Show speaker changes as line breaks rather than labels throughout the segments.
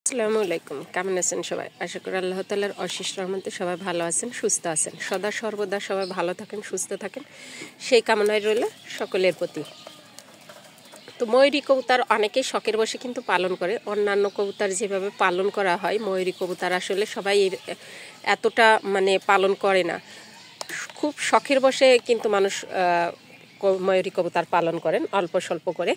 আসসালামু আলাইকুম। কেমন আছেন সবাই? আশা করি আল্লাহ তাআলার অশেষ রহমতে সবাই ভালো আছেন, সুস্থ আছেন। সদা সর্বদা সবাই ভালো থাকেন, সুস্থ থাকেন, সেই কামনাই রইল সকলের প্রতি। তো ময়ূরী কবুতর অনেকেই শখের বশে কিন্তু পালন করে। অন্যান্য কবুতর যেভাবে পালন করা হয়, ময়ূরী কবুতর আসলে সবাই এতটা পালন করে না। খুব শখের বশে কিন্তু মানুষ ময়ূরী কবুতর পালন করেন অল্প স্বল্প করে।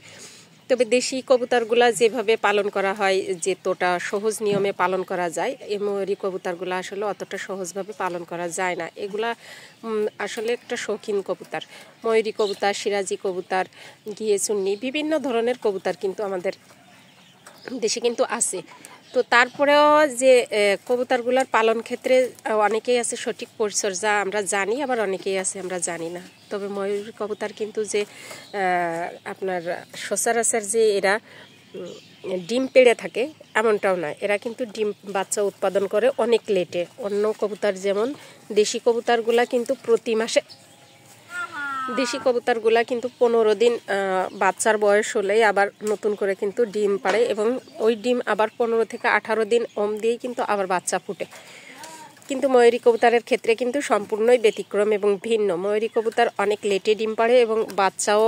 তবে দেশি কবুতরগুলা যেভাবে পালন করা হয়, যেতটা সহজ নিয়মে পালন করা যায়, এই ময়ূরী কবুতরগুলো আসলে অতটা সহজভাবে পালন করা যায় না। এগুলা আসলে একটা শৌখিন কবুতর। ময়ূরী কবুতর, সিরাজি কবুতর, ঘিয়ে চুন্নি, বিভিন্ন ধরনের কবুতর কিন্তু আমাদের দেশে কিন্তু আছে। তো তারপরেও যে কবুতরগুলোর পালন ক্ষেত্রে অনেকেই আছে সঠিক পরিচর্যা আমরা জানি, আবার অনেকেই আছে আমরা জানি না। তবে ময়ূর কবুতর কিন্তু যে আপনার সচরাচর যে এরা ডিম পেড়ে থাকে এমনটাও নয়। এরা কিন্তু ডিম বাচ্চা উৎপাদন করে অনেক লেটে। অন্য কবুতর যেমন দেশি কবুতরগুলা কিন্তু প্রতি মাসে, দেশি কবুতরগুলা কিন্তু 15 দিন বাচ্চার বয়স হলেই আবার নতুন করে কিন্তু ডিম পাড়ে, এবং ওই ডিম আবার 15 থেকে 18 দিন দিয়েই কিন্তু আবার বাচ্চা ফুটে। কিন্তু ময়ূরী কবুতরের ক্ষেত্রে কিন্তু সম্পূর্ণই ব্যতিক্রম এবং ভিন্ন। ময়ূরী কবুতর অনেক লেটে ডিম পাড়ে এবং বাচ্চাও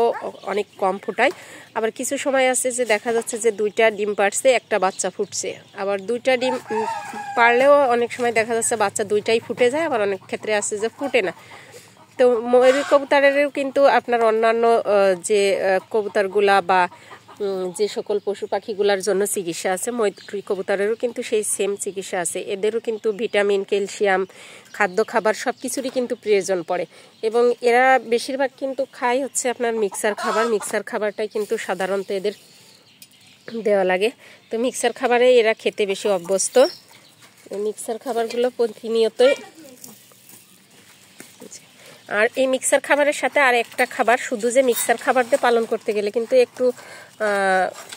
অনেক কম ফুটায়। আবার কিছু সময় আছে যে দেখা যাচ্ছে যে 2টা ডিম পাড়ছে, একটা বাচ্চা ফুটছে। আবার 2টা ডিম পারলেও অনেক সময় দেখা যাচ্ছে বাচ্চা 2টাই ফুটে যায়, আবার অনেক ক্ষেত্রে আছে যে ফুটে না। তো ময়ূরী কবুতরেরও কিন্তু আপনার অন্যান্য যে কবুতরগুলা বা যে সকল পশু পাখিগুলার জন্য চিকিৎসা আছে, ময়ূরী কবুতরেরও কিন্তু সেই সেম চিকিৎসা আছে। এদেরও কিন্তু ভিটামিন, ক্যালসিয়াম, খাদ্য খাবার সব কিছুরই কিন্তু প্রয়োজন পড়ে। এবং এরা বেশিরভাগ কিন্তু খায় হচ্ছে আপনার মিক্সার খাবার। মিক্সার খাবারটাই কিন্তু সাধারণত এদের দেওয়া লাগে। তো মিক্সার খাবারে এরা খেতে বেশি অভ্যস্ত। মিক্সার খাবারগুলো প্রতিনিয়তই, আর এই মিক্সার খাবারের সাথে আর একটা খাবার, শুধু যে মিক্সার খাবার দিয়ে পালন করতে গেলে কিন্তু একটু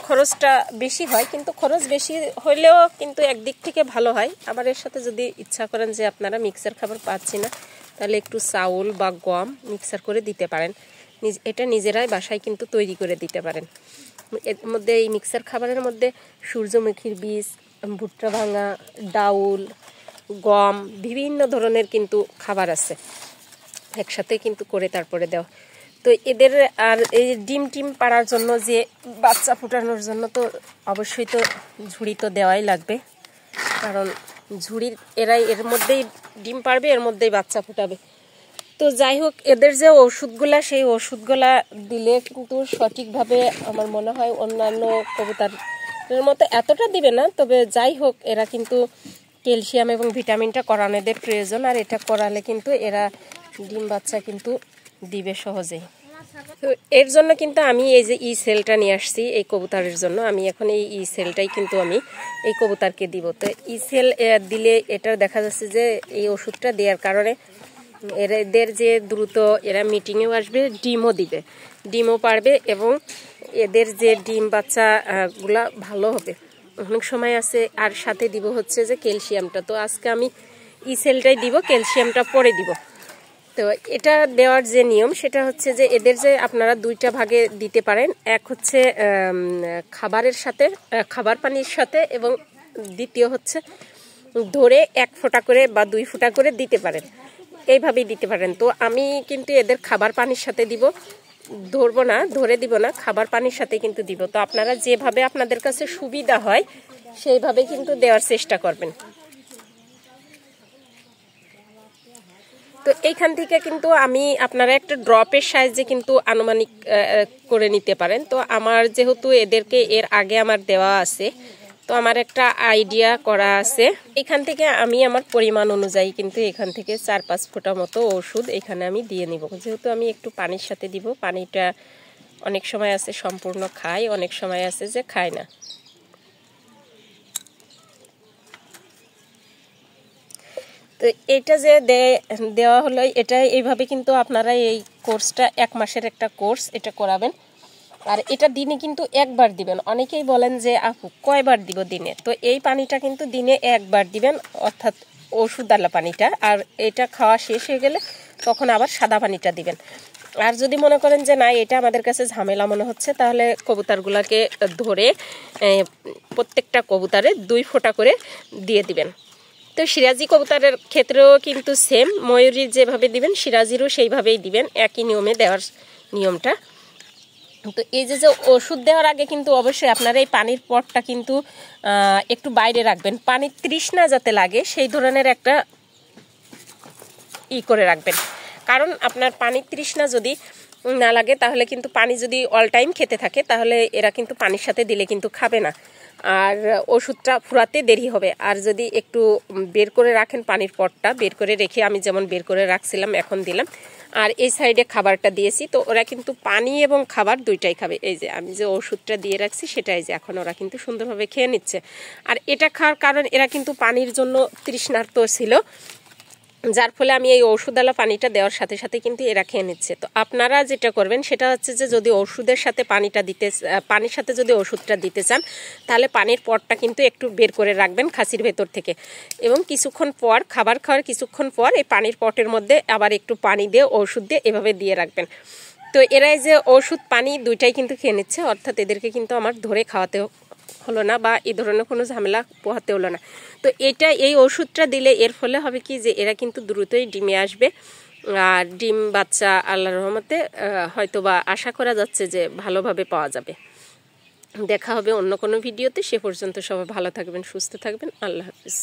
খরচটা বেশি হয়। কিন্তু খরচ বেশি হইলেও কিন্তু একদিক থেকে ভালো হয়। আবার এর সাথে যদি ইচ্ছা করেন যে আপনারা মিক্সার খাবার পাচ্ছি না, তাহলে একটু চাউল বা গম মিক্সার করে দিতে পারেন। এটা নিজেরাই বাসায় কিন্তু তৈরি করে দিতে পারেন। এর মধ্যে, এই মিক্সার খাবারের মধ্যে সূর্যমুখীর বীজ, ভুট্টা ভাঙা, ডাউল, গম, বিভিন্ন ধরনের কিন্তু খাবার আছে, একসাথে কিন্তু করে তারপরে দেওয়া। তো এদের আর এই ডিম পাড়ার জন্য, যে বাচ্চা ফুটানোর জন্য তো অবশ্যই তো ঝুড়ি তো দেওয়াই লাগবে, কারণ ঝুড়ির এরাই এর মধ্যেই ডিম পাড়বে, এর মধ্যেই বাচ্চা ফুটাবে। তো যাই হোক, এদের যে ওষুধগুলা, সেই ওষুধগুলা দিলে কিন্তু সঠিকভাবে আমার মনে হয় অন্যান্য কবুতরের মতো এতটা দিবে না। তবে যাই হোক, এরা কিন্তু ক্যালসিয়াম এবং ভিটামিনটা করানো এদের প্রয়োজন, আর এটা করালে কিন্তু এরা ডিম বাচ্চা কিন্তু দিবে সহজেই। তো এর জন্য কিন্তু আমি এই যে সেলটা নিয়ে আসছি এই কবুতরের জন্য। আমি এখন এই সেলটাই কিন্তু আমি এই কবুতরকে দিব। তো সেল দিলে এটা দেখা যাচ্ছে যে এই ওষুধটা দেওয়ার কারণে এদের যে দ্রুত এরা মিটিংয়েও আসবে, ডিমও দিবে, ডিমও পারবে, এবং এদের যে ডিম বাচ্চা গুলা ভালো হবে। অনেক সময় আছে আর সাথে দিব হচ্ছে যে ক্যালসিয়ামটা। তো আজকে আমি সেলটাই দিব, ক্যালসিয়ামটা পরে দিব। তো এটা দেওয়ার যে নিয়ম, সেটা হচ্ছে যে এদের যে আপনারা 2টা ভাগে দিতে পারেন। এক হচ্ছে খাবারের সাথে, খাবার পানির সাথে, এবং দ্বিতীয় হচ্ছে ধরে 1 ফোঁটা করে বা 2 ফোঁটা করে দিতে পারেন, এইভাবেই দিতে পারেন। তো আমি কিন্তু এদের খাবার পানির সাথে দিব, ধরবো না, ধরে দিব না, খাবার পানির সাথে কিন্তু দিব। তো আপনারা যেভাবে আপনাদের কাছে সুবিধা হয় সেইভাবে কিন্তু দেওয়ার চেষ্টা করবেন। তো এইখান থেকে কিন্তু আমি আপনারা একটা ড্রপের সাইজে কিন্তু আনুমানিক করে নিতে পারেন। তো আমার যেহেতু এদেরকে এর আগে আমার দেওয়া আছে, তো আমার একটা আইডিয়া করা আছে। এখান থেকে আমি আমার পরিমাণ অনুযায়ী কিন্তু এখান থেকে 4-5 ফোঁটা মতো ওষুধ এখানে আমি দিয়ে নিব। যেহেতু আমি একটু পানির সাথে দিব, পানিটা অনেক সময় আছে সম্পূর্ণ খায়, অনেক সময় আছে যে খায় না। তো এটা যে দেওয়া হলো, এটা এইভাবে কিন্তু আপনারা এই কোর্সটা 1 মাসের একটা কোর্স এটা করাবেন। আর এটা দিনে কিন্তু 1 বার দিবেন। অনেকেই বলেন যে আপু কয়বার দিব দিনে? তো এই পানিটা কিন্তু দিনে 1 বার দিবেন, অর্থাৎ ওষুধওয়ালা পানিটা। আর এটা খাওয়া শেষ হয়ে গেলে তখন আবার সাদা পানিটা দিবেন। আর যদি মনে করেন যে না এটা আমাদের কাছে ঝামেলা মনে হচ্ছে, তাহলে কবুতরগুলোকে ধরে প্রত্যেকটা কবুতরে 2 ফোঁটা করে দিয়ে দিবেন। তো সিরাজি কবুতরের ক্ষেত্রেও কিন্তু সেম, ময়ূরীর যেভাবে দিবেন সিরাজিরও সেইভাবেই দিবেন, একই নিয়মে দেওয়ার নিয়মটা। তো এই যে ওষুধ দেওয়ার আগে কিন্তু অবশ্যই আপনারা এই পানির পটটা কিন্তু একটু বাইরে রাখবেন, পানির তৃষ্ণা যাতে লাগে সেই ধরনের একটা করে রাখবেন। কারণ আপনার পানির তৃষ্ণা যদি না লাগে তাহলে কিন্তু পানি যদি অল টাইম খেতে থাকে তাহলে এরা কিন্তু পানির সাথে দিলে কিন্তু খাবে না, আর ওষুধটা ফুরাতে দেরি হবে। আর যদি একটু বের করে রাখেন পানির পটটা, বের করে রেখে আমি যেমন বের করে রাখছিলাম এখন দিলাম, আর এই সাইডে খাবারটা দিয়েছি, তো ওরা কিন্তু পানি এবং খাবার দুইটাই খাবে। এই যে আমি যে ওষুধটা দিয়ে রাখছি সেটাই যে এখন ওরা কিন্তু সুন্দরভাবে খেয়ে নিচ্ছে। আর এটা খাওয়ার কারণ এরা কিন্তু পানির জন্য তৃষ্ণার্ত ছিল, যার ফলে আমি এই ওষুধওয়ালা পানিটা দেওয়ার সাথে সাথে কিন্তু এরা খেয়ে নিচ্ছে। তো আপনারা যেটা করবেন সেটা হচ্ছে যে যদি ওষুধের সাথে পানির সাথে যদি ওষুধটা দিতে চান তাহলে পানির পটটা কিন্তু একটু বের করে রাখবেন খাসির ভেতর থেকে, এবং কিছুক্ষণ পর খাবার খাওয়ার কিছুক্ষণ পর এই পানির পটের মধ্যে আবার একটু পানি দিয়ে ওষুধ দিয়ে এভাবে দিয়ে রাখবেন। তো এরাই যে ওষুধ পানি দুইটাই কিন্তু খেয়ে নিচ্ছে, অর্থাৎ এদেরকে কিন্তু আমার ধরে খাওয়াতে হলো না বা এই ধরনের কোনো ঝামেলা পোহাতে হলো না। তো এই ওষুধটা দিলে এর ফলে হবে কি যে এরা কিন্তু দ্রুতই ডিমে আসবে, আর ডিম বাচ্চা আল্লাহর রহমতে হয়তো বা আশা করা যাচ্ছে যে ভালোভাবে পাওয়া যাবে। দেখা হবে অন্য কোনো ভিডিওতে, সে পর্যন্ত সবাই ভালো থাকবেন, সুস্থ থাকবেন, আল্লাহ হাফিজ।